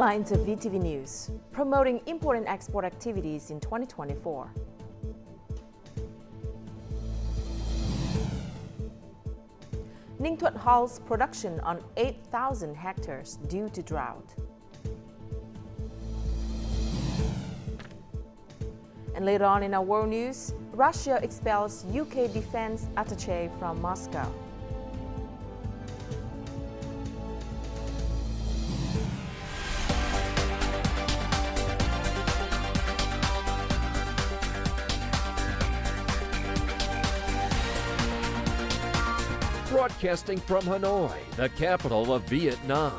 Headlines of VTV News, promoting import and export activities in 2024. NINH halts production on 8,000 hectares due to drought. And later on in our world news, Russia expels UK defense attaché from Moscow. Broadcasting from Hanoi, the capital of Vietnam.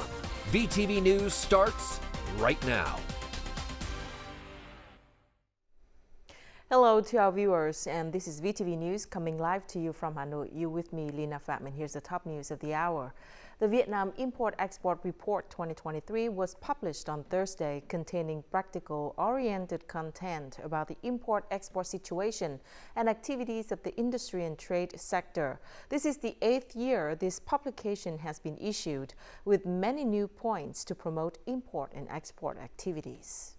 VTV News starts right now. Hello to our viewers, and this is VTV News coming live to you from Hanoi. You with me, Lina Fatman. Here's the top news of the hour. The Vietnam Import-Export Report 2023 was published on Thursday, containing practical-oriented content about the import-export situation and activities of the industry and trade sector. This is the 8th year this publication has been issued, with many new points to promote import and export activities.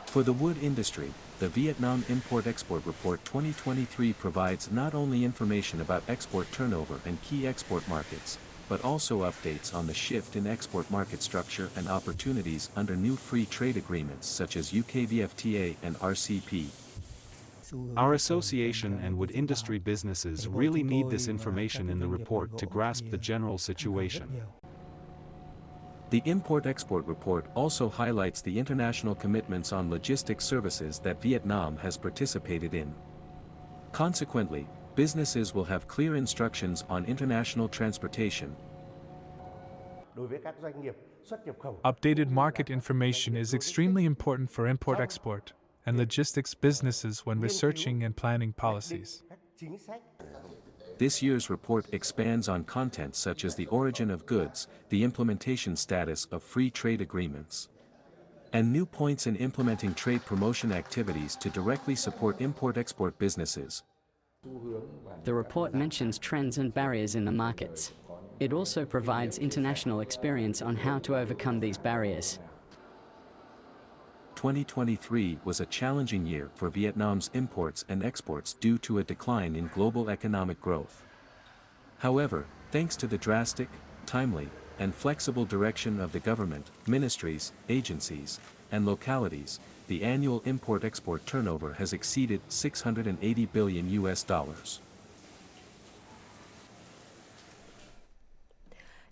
For the wood industry, the Vietnam Import-Export Report 2023 provides not only information about export turnover and key export markets, but also updates on the shift in export market structure and opportunities under new free trade agreements such as UKVFTA and RCP. Our association and wood industry businesses really need this information in the report to grasp the general situation. The Import-Export Report also highlights the international commitments on logistics services that Vietnam has participated in. Consequently, businesses will have clear instructions on international transportation. Updated market information is extremely important for import-export and logistics businesses when researching and planning policies. This year's report expands on content such as the origin of goods, the implementation status of free trade agreements, and new points in implementing trade promotion activities to directly support import-export businesses. The report mentions trends and barriers in the markets. It also provides international experience on how to overcome these barriers. 2023 was a challenging year for Vietnam's imports and exports due to a decline in global economic growth. However, thanks to the drastic, timely, and flexible direction of the government, ministries, agencies, and localities, the annual import-export turnover has exceeded $680 billion.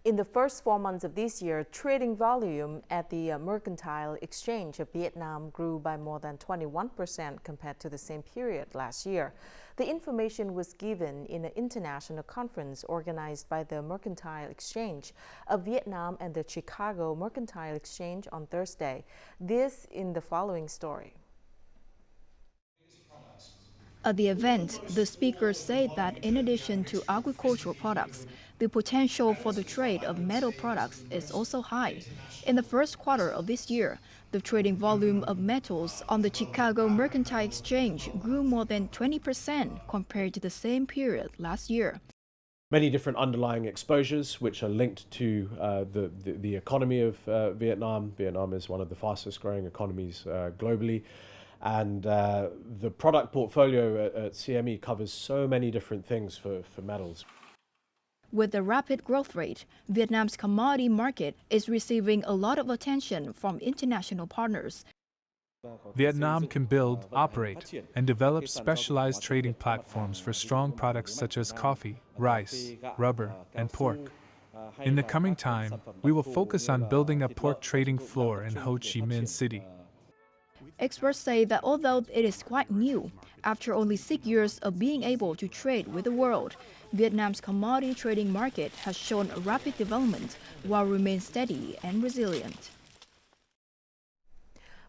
In the first 4 months of this year, trading volume at the Mercantile Exchange of Vietnam grew by more than 21% compared to the same period last year. The information was given in an international conference organized by the Mercantile Exchange of Vietnam and the Chicago Mercantile Exchange on Thursday. This in the following story. At the event, the speakers said that in addition to agricultural products, the potential for the trade of metal products is also high. In the first quarter of this year, the trading volume of metals on the Chicago Mercantile Exchange grew more than 20% compared to the same period last year. Many different underlying exposures which are linked to the economy of Vietnam. Vietnam is one of the fastest growing economies globally. And the product portfolio at CME covers so many different things for metals. With the rapid growth rate, Vietnam's commodity market is receiving a lot of attention from international partners. Vietnam can build, operate, and develop specialized trading platforms for strong products such as coffee, rice, rubber, and pork. In the coming time, we will focus on building a pork trading floor in Ho Chi Minh City. Experts say that although it is quite new, after only 6 years of being able to trade with the world, Vietnam's commodity trading market has shown rapid development while remaining steady and resilient.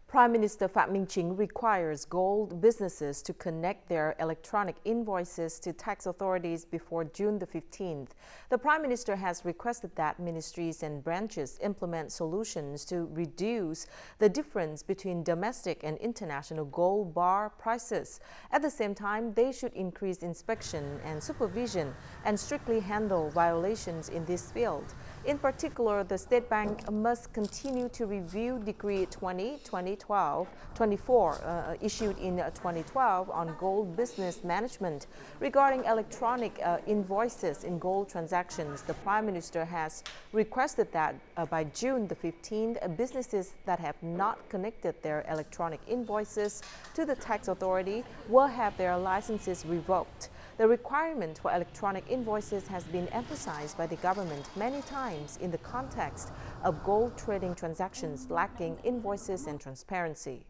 Prime Minister Phạm Minh Chính requires gold businesses to connect their electronic invoices to tax authorities before June the 15th. The Prime Minister has requested that ministries and branches implement solutions to reduce the difference between domestic and international gold bar prices. At the same time, they should increase inspection and supervision and strictly handle violations in this field. In particular, the State Bank must continue to review Decree 20-2024 issued in 2012 on gold business management regarding electronic invoices in gold transactions. The Prime Minister has requested that by June the 15th, businesses that have not connected their electronic invoices to the tax authority will have their licenses revoked. The requirement for electronic invoices has been emphasized by the government many times in the context of gold trading transactions lacking invoices and transparency.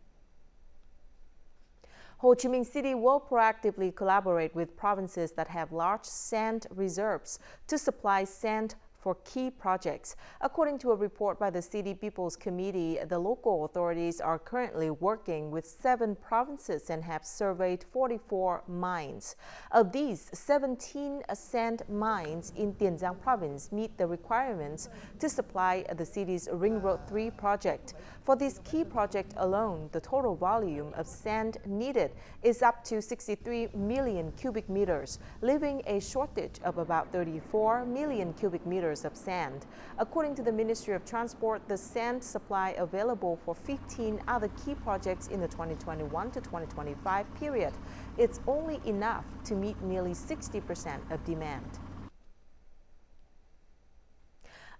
Ho Chi Minh City will proactively collaborate with provinces that have large sand reserves to supply sand for key projects. According to a report by the City People's Committee, the local authorities are currently working with 7 provinces and have surveyed 44 mines. Of these, 17 sand mines in Tiền Giang province meet the requirements to supply the city's Ring Road 3 project. For this key project alone, the total volume of sand needed is up to 63 million cubic meters, leaving a shortage of about 34 million cubic meters of sand. According to the Ministry of Transport, the sand supply available for 15 other key projects in the 2021 to 2025 period, it's only enough to meet nearly 60% of demand.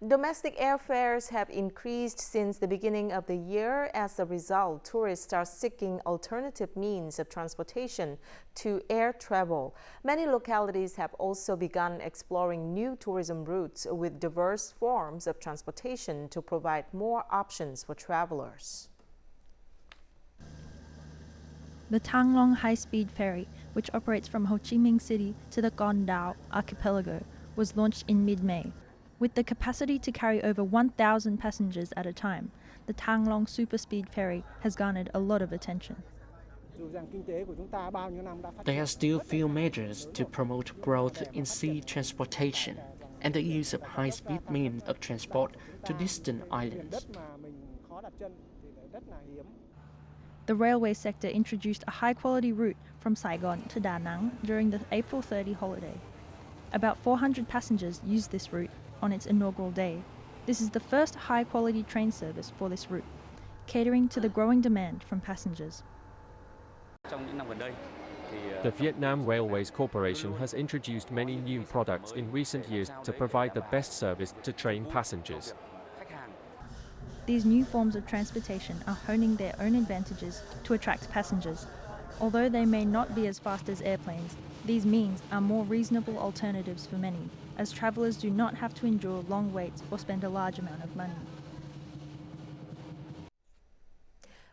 Domestic airfares have increased since the beginning of the year. As a result, tourists are seeking alternative means of transportation to air travel. Many localities have also begun exploring new tourism routes with diverse forms of transportation to provide more options for travelers. The Thang Long high-speed ferry, which operates from Ho Chi Minh City to the Con Dao archipelago, was launched in mid-May. With the capacity to carry over 1,000 passengers at a time, the Thang Long super-speed ferry has garnered a lot of attention. There are still few measures to promote growth in sea transportation and the use of high-speed means of transport to distant islands. The railway sector introduced a high-quality route from Saigon to Da Nang during the April 30 holiday. About 400 passengers used this route on its inaugural day. This is the first high-quality train service for this route, catering to the growing demand from passengers. The Vietnam Railways Corporation has introduced many new products in recent years to provide the best service to train passengers. These new forms of transportation are honing their own advantages to attract passengers. Although they may not be as fast as airplanes, these means are more reasonable alternatives for many, as travellers do not have to endure long waits or spend a large amount of money.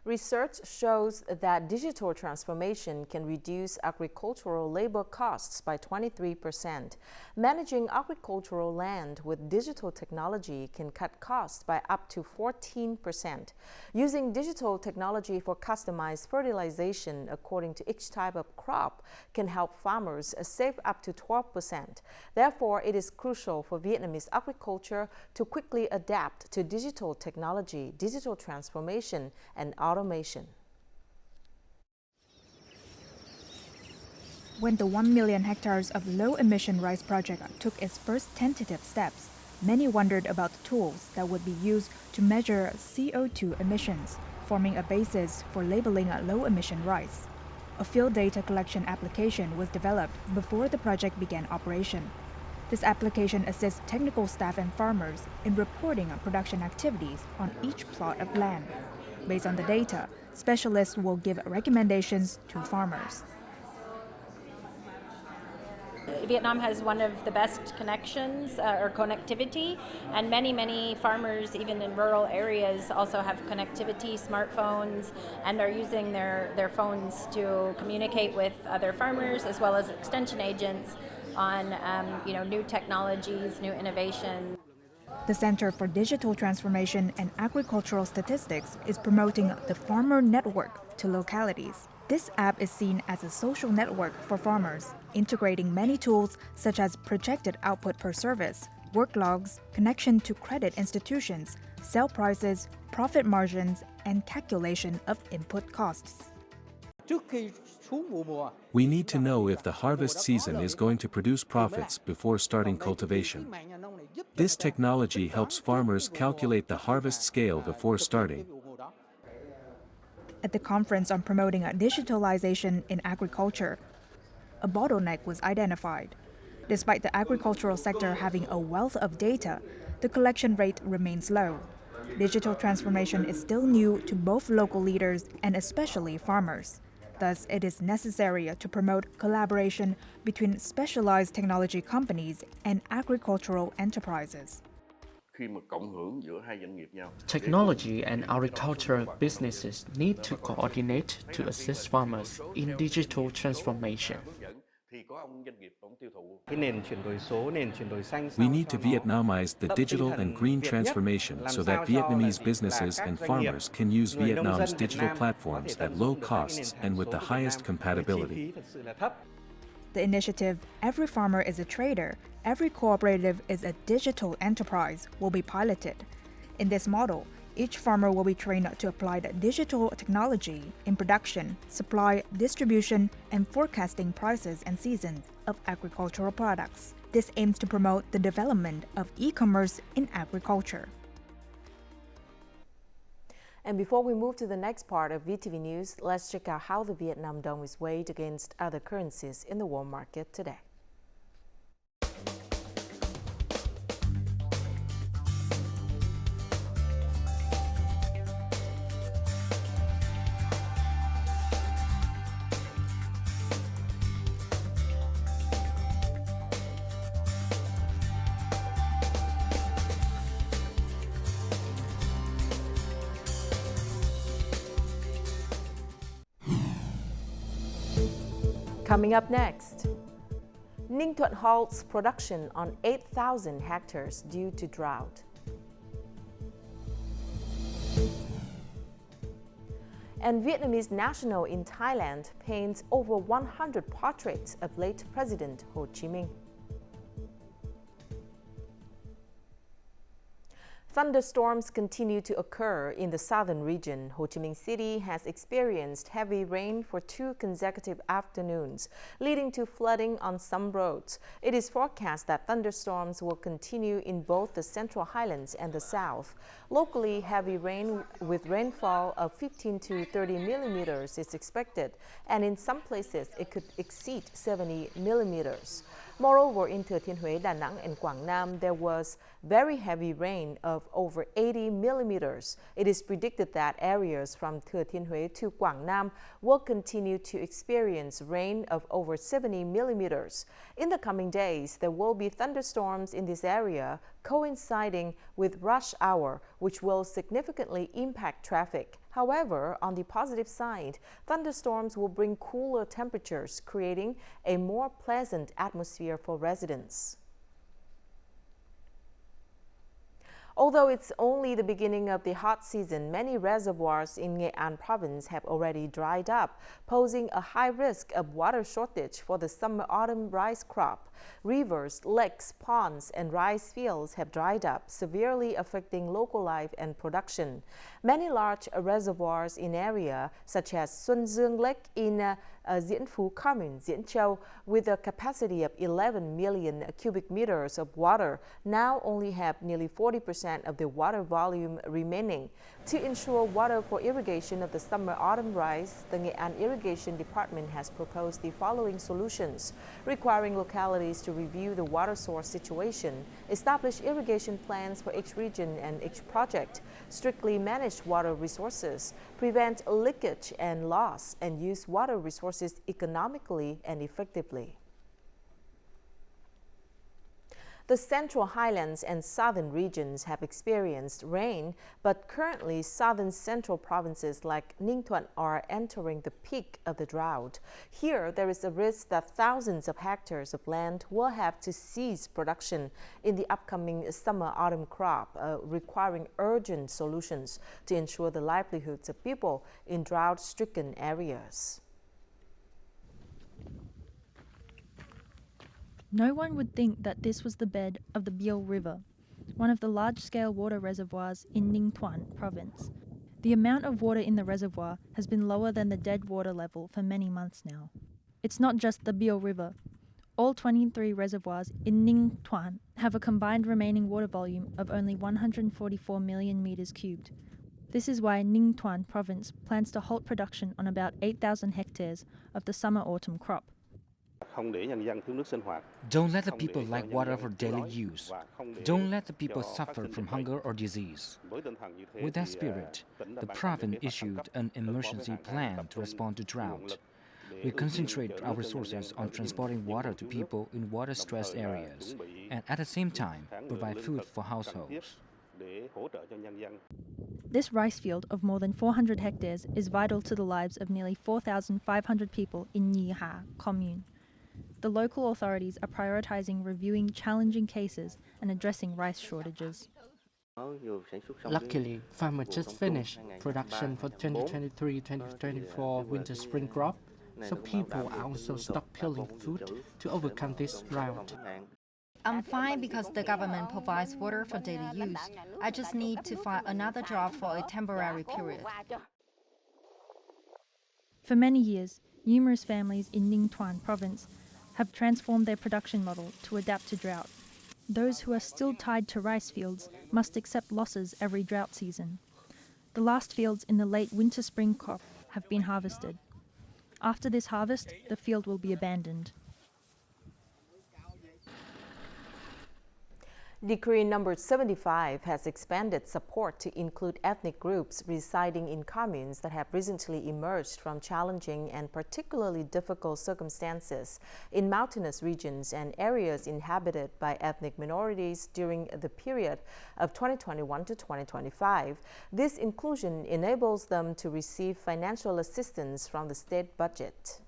Research shows that digital transformation can reduce agricultural labor costs by 23%. Managing agricultural land with digital technology can cut costs by up to 14%. Using digital technology for customized fertilization according to each type of crop can help farmers save up to 12%. Therefore, it is crucial for Vietnamese agriculture to quickly adapt to digital technology, digital transformation, and automation. When the 1 million hectares of low-emission rice project took its first tentative steps, many wondered about the tools that would be used to measure CO2 emissions, forming a basis for labeling low-emission rice. A field data collection application was developed before the project began operation. This application assists technical staff and farmers in reporting on production activities on each plot of land. Based on the data, specialists will give recommendations to farmers. Vietnam has one of the best connections or connectivity, and many farmers, even in rural areas, also have connectivity, smartphones, and are using their phones to communicate with other farmers as well as extension agents on new technologies, new innovation. The Center for Digital Transformation and Agricultural Statistics is promoting the Farmer Network to localities. This app is seen as a social network for farmers, integrating many tools such as projected output per service, work logs, connection to credit institutions, sell prices, profit margins, and calculation of input costs. We need to know if the harvest season is going to produce profits before starting cultivation. This technology helps farmers calculate the harvest scale before starting. At the conference on promoting digitalization in agriculture, a bottleneck was identified. Despite the agricultural sector having a wealth of data, the collection rate remains low. Digital transformation is still new to both local leaders and especially farmers. Thus, it is necessary to promote collaboration between specialized technology companies and agricultural enterprises. Technology and agricultural businesses need to coordinate to assist farmers in digital transformation. We need to Vietnamize the digital and green transformation so that Vietnamese businesses and farmers can use Vietnam's digital platforms at low costs and with the highest compatibility. The initiative, Every Farmer is a Trader, Every Cooperative is a Digital Enterprise, will be piloted. In this model, each farmer will be trained to apply the digital technology in production, supply, distribution, and forecasting prices and seasons of agricultural products. This aims to promote the development of e-commerce in agriculture. And before we move to the next part of VTV News, let's check out how the Vietnam dong is weighed against other currencies in the world market today. Coming up next, NINH halts production on 8,000 hectares due to drought. And Vietnamese national in Thailand paints over 100 portraits of late President Ho Chi Minh. Thunderstorms continue to occur in the southern region. Ho Chi Minh City has experienced heavy rain for 2 consecutive afternoons, leading to flooding on some roads. It is forecast that thunderstorms will continue in both the Central Highlands and the south. Locally, heavy rain with rainfall of 15 to 30 millimeters is expected, and in some places it could exceed 70 millimeters. Moreover, in Thừa Thiên Huế, Đà Nẵng, and Quảng Nam, there was very heavy rain of over 80 millimeters. It is predicted that areas from Thừa Thiên Huế to Quảng Nam will continue to experience rain of over 70 millimeters. In the coming days, there will be thunderstorms in this area coinciding with rush hour, which will significantly impact traffic. However, on the positive side, thunderstorms will bring cooler temperatures, creating a more pleasant atmosphere for residents. Although it's only the beginning of the hot season, many reservoirs in Nghệ An province have already dried up, posing a high risk of water shortage for the summer-autumn rice crop. Rivers, lakes, ponds, and rice fields have dried up, severely affecting local life and production. Many large reservoirs in area, such as Xuân Dương Lake in Diễn Phú Commune, Diễn Châu, with a capacity of 11 million cubic meters of water, now only have nearly 40% of the water volume remaining. To ensure water for irrigation of the summer-autumn rice, the Nghệ An Irrigation Department has proposed the following solutions, requiring localities to review the water source situation, establish irrigation plans for each region and each project, strictly manage water resources, prevent leakage and loss, and use water resources economically and effectively. The Central Highlands and southern regions have experienced rain, but currently southern central provinces like Ninh Thuận are entering the peak of the drought. Here, there is a risk that thousands of hectares of land will have to cease production in the upcoming summer-autumn crop, requiring urgent solutions to ensure the livelihoods of people in drought-stricken areas. No one would think that this was the bed of the Biao River, one of the large-scale water reservoirs in Ninh Thuan province. The amount of water in the reservoir has been lower than the dead water level for many months now. It's not just the Biao River. All 23 reservoirs in NINH THUAN have a combined remaining water volume of only 144 million meters cubed. This is why NINH THUAN province plans to halt production on about 8,000 hectares of the summer-autumn crop. Don't let the people lack water for daily use. Don't let the people suffer from hunger or disease. With that spirit, the province issued an emergency plan to respond to drought. We concentrate our resources on transporting water to people in water-stressed areas and at the same time provide food for households. This rice field of more than 400 hectares is vital to the lives of nearly 4,500 people in NINH commune. The local authorities are prioritizing reviewing challenging cases and addressing rice shortages. Luckily, farmers just finished production for 2023-2024 winter-spring crop, so people are also stockpiling food to overcome this drought. I'm fine because the government provides water for daily use. I just need to find another job for a temporary period. For many years, numerous families in NINH THUAN province have transformed their production model to adapt to drought. Those who are still tied to rice fields must accept losses every drought season. The last fields in the late winter-spring crop have been harvested. After this harvest, the field will be abandoned. Decree number 75 has expanded support to include ethnic groups residing in communes that have recently emerged from challenging and particularly difficult circumstances in mountainous regions and areas inhabited by ethnic minorities during the period of 2021 to 2025. This inclusion enables them to receive financial assistance from the state budget.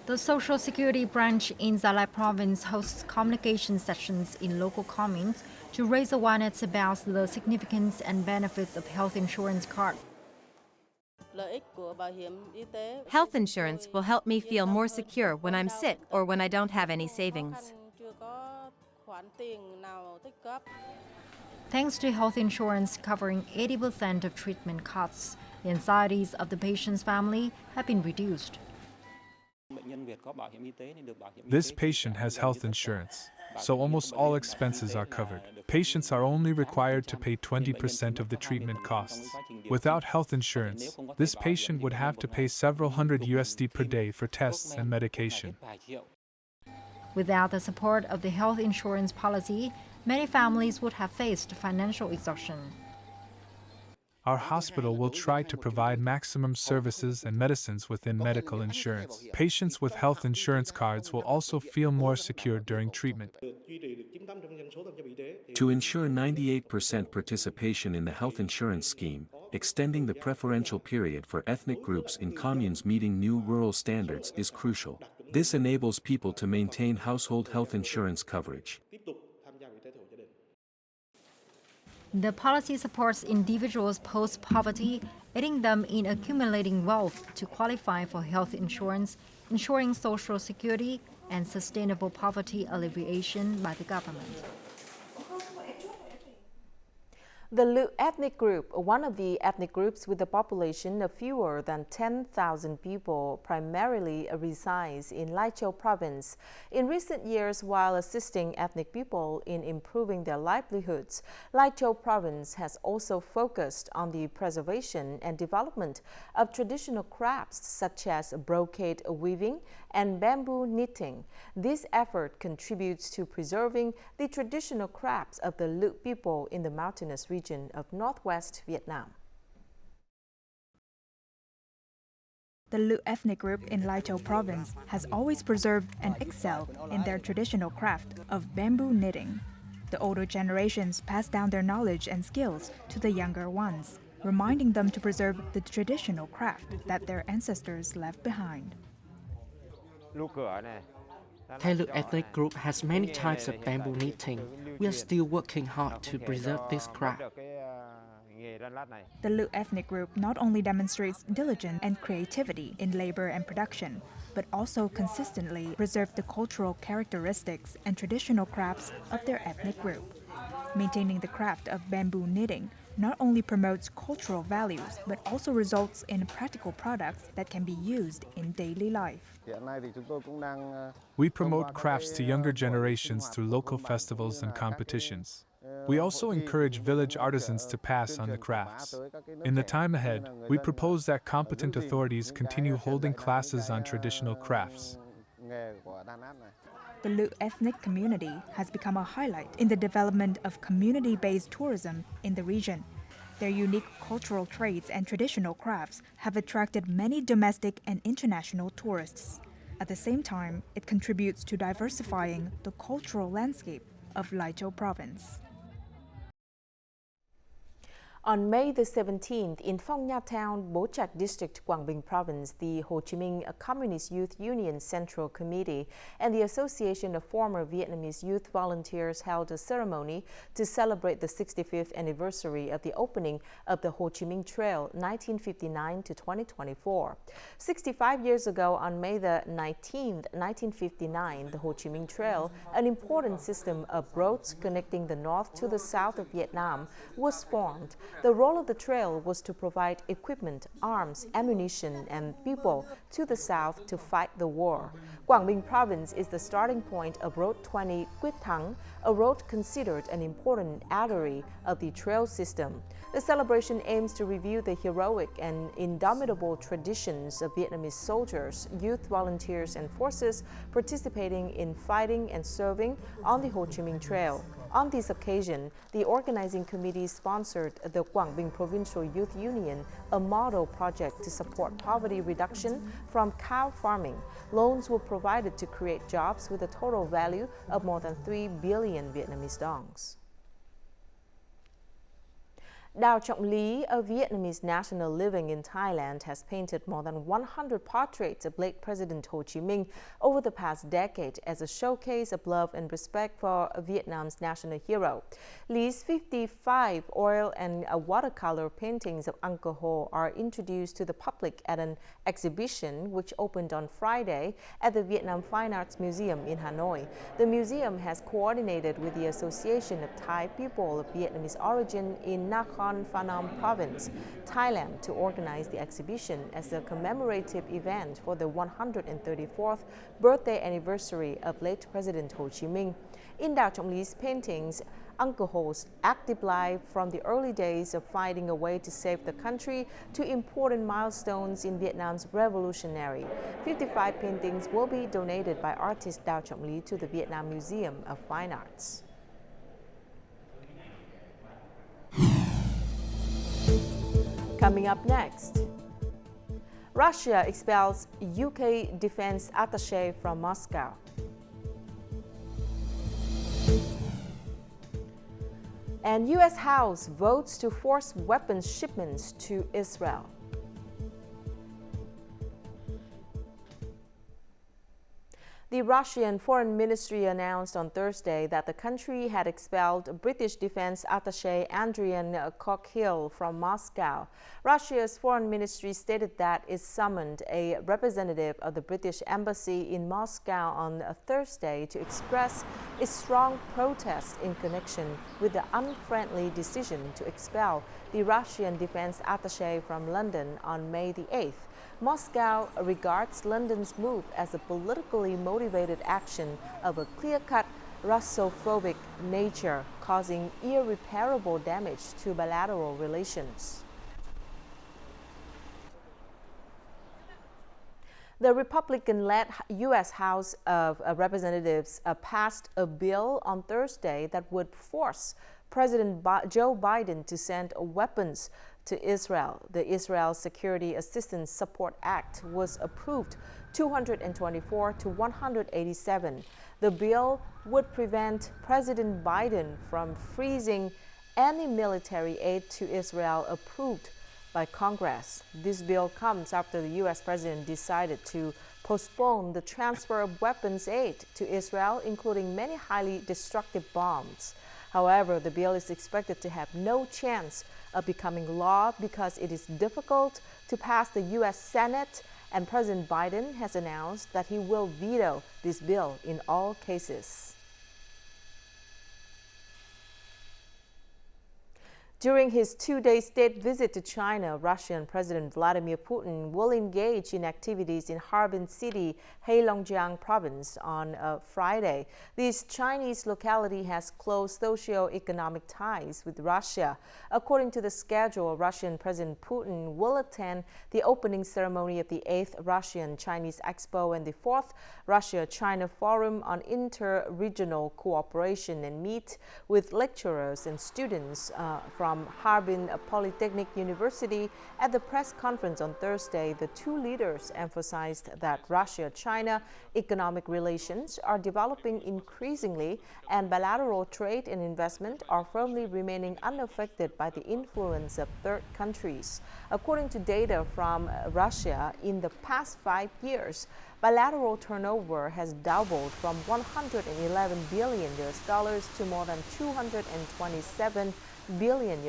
The Social Security branch in Gia Lai Province hosts communication sessions in local communes to raise awareness about the significance and benefits of health insurance card. Health insurance will help me feel more secure when I'm sick or when I don't have any savings. Thanks to health insurance covering 80% of treatment costs, the anxieties of the patient's family have been reduced. This patient has health insurance, so almost all expenses are covered. Patients are only required to pay 20% of the treatment costs. Without health insurance, this patient would have to pay several hundred USD per day for tests and medication. Without the support of the health insurance policy, many families would have faced financial exhaustion. Our hospital will try to provide maximum services and medicines within medical insurance. Patients with health insurance cards will also feel more secure during treatment. To ensure 98% participation in the health insurance scheme, extending the preferential period for ethnic groups in communes meeting new rural standards is crucial. This enables people to maintain household health insurance coverage. The policy supports individuals post-poverty, aiding them in accumulating wealth to qualify for health insurance, ensuring social security and sustainable poverty alleviation by the government. The Lu ethnic group, one of the ethnic groups with a population of fewer than 10,000 people, primarily resides in Lai Châu province. In recent years, while assisting ethnic people in improving their livelihoods, Lai Châu province has also focused on the preservation and development of traditional crafts such as brocade weaving and bamboo knitting. This effort contributes to preserving the traditional crafts of the Lu people in the mountainous region of northwest Vietnam. The Lu ethnic group in Lai Châu province has always preserved and excelled in their traditional craft of bamboo knitting. The older generations pass down their knowledge and skills to the younger ones, reminding them to preserve the traditional craft that their ancestors left behind. Thay Lu ethnic group has many types of bamboo knitting. We are still working hard to preserve this craft. The Lu ethnic group not only demonstrates diligence and creativity in labor and production, but also consistently preserve the cultural characteristics and traditional crafts of their ethnic group. Maintaining the craft of bamboo knitting not only promotes cultural values, but also results in practical products that can be used in daily life. We promote crafts to younger generations through local festivals and competitions. We also encourage village artisans to pass on the crafts. In the time ahead, we propose that competent authorities continue holding classes on traditional crafts. The Lu ethnic community has become a highlight in the development of community-based tourism in the region. Their unique cultural traits and traditional crafts have attracted many domestic and international tourists. At the same time, it contributes to diversifying the cultural landscape of Lai Châu province. On May the 17th, in Phong Nha Town, Bo Trạch District, Quảng Bình Province, the Ho Chi Minh Communist Youth Union Central Committee and the Association of Former Vietnamese Youth Volunteers held a ceremony to celebrate the 65th anniversary of the opening of the Ho Chi Minh Trail 1959 to 2024. 65 years ago, on May the 19th, 1959, the Ho Chi Minh Trail, an important system of roads connecting the north to the south of Vietnam, was formed. The role of the trail was to provide equipment, arms, ammunition, and people to the south to fight the war. Quảng Bình Province is the starting point of Road 20 Quyết Thắng, a road considered an important artery of the trail system. The celebration aims to review the heroic and indomitable traditions of Vietnamese soldiers, youth volunteers, and forces participating in fighting and serving on the Ho Chi Minh Trail. On this occasion, the organizing committee sponsored the Quảng Bình Provincial Youth Union, a model project to support poverty reduction from cow farming. Loans were provided to create jobs with a total value of more than 3 billion Vietnamese dongs. Đào Trọng Lý, a Vietnamese national living in Thailand, has painted more than 100 portraits of late President Ho Chi Minh over the past decade as a showcase of love and respect for Vietnam's national hero. Lee's 55 oil and watercolor paintings of Uncle Ho are introduced to the public at an exhibition which opened on Friday at the Vietnam Fine Arts Museum in Hanoi. The museum has coordinated with the Association of Thai People of Vietnamese Origin in Nakhon Phanom Province, Thailand, to organize the exhibition as a commemorative event for the 134th birthday anniversary of late President Ho Chi Minh. In Đào Trọng Lý paintings, Uncle Ho's active life from the early days of fighting a way to save the country to important milestones in Vietnam's revolutionary. 55 paintings will be donated by artist Đào Trọng Lý to the Vietnam Museum of Fine Arts. Coming up next, Russia expels UK defense attaché from Moscow. And U.S. House votes to force weapons shipments to Israel. The Russian Foreign Ministry announced on Thursday that the country had expelled British Defense Attaché Adrian Cockhill from Moscow. Russia's Foreign Ministry stated that it summoned a representative of the British Embassy in Moscow on Thursday to express its strong protest in connection with the unfriendly decision to expel the Russian Defense Attaché from London on May the 8th. Moscow regards London's move as a politically motivated action of a clear-cut Russophobic nature, causing irreparable damage to bilateral relations. The Republican-led U.S. House of Representatives passed a bill on Thursday that would force President Joe Biden to send weapons to Israel. The Israel Security Assistance Support Act was approved 224 to 187. The bill would prevent President Biden from freezing any military aid to Israel approved by Congress. This bill comes after the U.S. president decided to postpone the transfer of weapons aid to Israel, including many highly destructive bombs. However, the bill is expected to have no chance of becoming law because it is difficult to pass the U.S. Senate, and President Biden has announced that he will veto this bill in all cases. During his two-day state visit to China, Russian President Vladimir Putin will engage in activities in Harbin City, Heilongjiang province on Friday. This Chinese locality has close socio-economic ties with Russia. According to the schedule, Russian President Putin will attend the opening ceremony of the 8th Russian-Chinese Expo and the 4th Russia-China Forum on Inter-Regional Cooperation and meet with lecturers and students from Harbin Polytechnic University. At the press conference on Thursday, the two leaders emphasized that Russia-China economic relations are developing increasingly and bilateral trade and investment are firmly remaining unaffected by the influence of third countries. According to data from Russia, in the past 5 years, bilateral turnover has doubled from $111 billion to more than $227 billion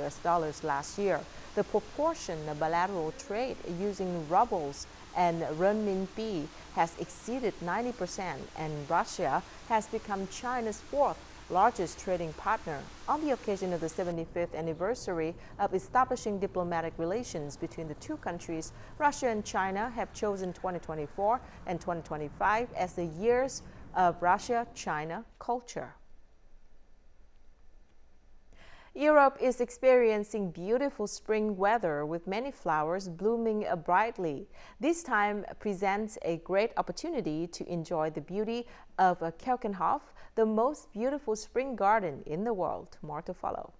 last year. The proportion of bilateral trade using rubles and renminbi has exceeded 90%, and Russia has become China's fourth largest trading partner. On the occasion of the 75th anniversary of establishing diplomatic relations between the two countries, Russia and China have chosen 2024 and 2025 as the years of Russia-China culture. Europe is experiencing beautiful spring weather with many flowers blooming brightly. This time presents a great opportunity to enjoy the beauty of Keukenhof, the most beautiful spring garden in the world. More to follow.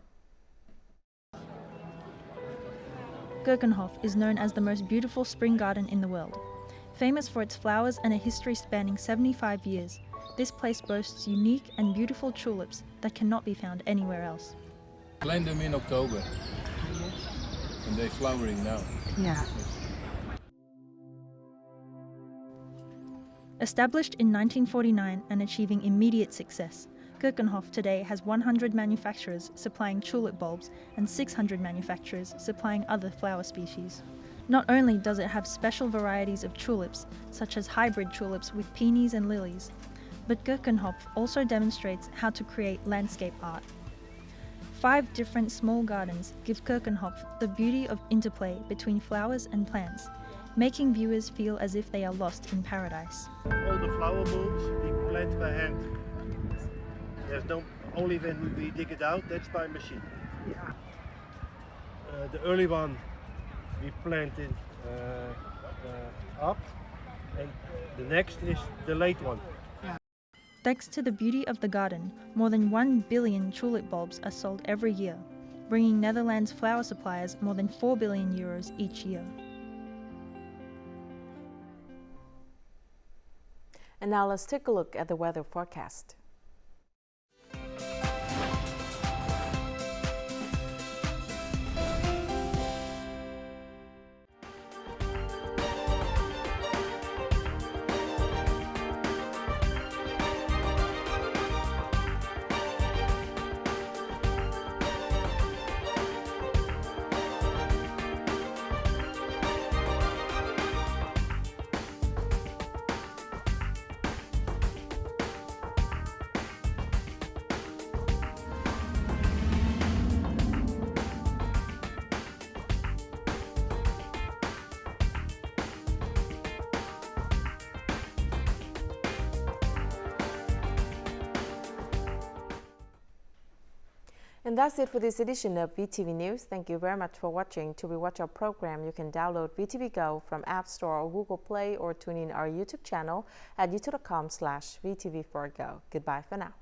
Keukenhof is known as the most beautiful spring garden in the world. Famous for its flowers and a history spanning 75 years, this place boasts unique and beautiful tulips that cannot be found anywhere else. Plant them in October, and they're flowering now. Yeah. Established in 1949 and achieving immediate success, Keukenhof today has 100 manufacturers supplying tulip bulbs and 600 manufacturers supplying other flower species. Not only does it have special varieties of tulips, such as hybrid tulips with peonies and lilies, but Keukenhof also demonstrates how to create landscape art. 5 different small gardens give Keukenhof the beauty of interplay between flowers and plants, making viewers feel as if they are lost in paradise. All the flower bulbs we plant by hand. There's no, only when we dig it out, that's by machine. The early one we planted up, and the next is the late one. Thanks to the beauty of the garden, more than 1 billion tulip bulbs are sold every year, bringing Netherlands flower suppliers more than 4 billion euros each year. And now let's take a look at the weather forecast. And that's it for this edition of VTV News. Thank you very much for watching. To rewatch our program, you can download VTVgo from App Store or Google Play, or tune in our YouTube channel at youtube.com/VTV4Go. Goodbye for now.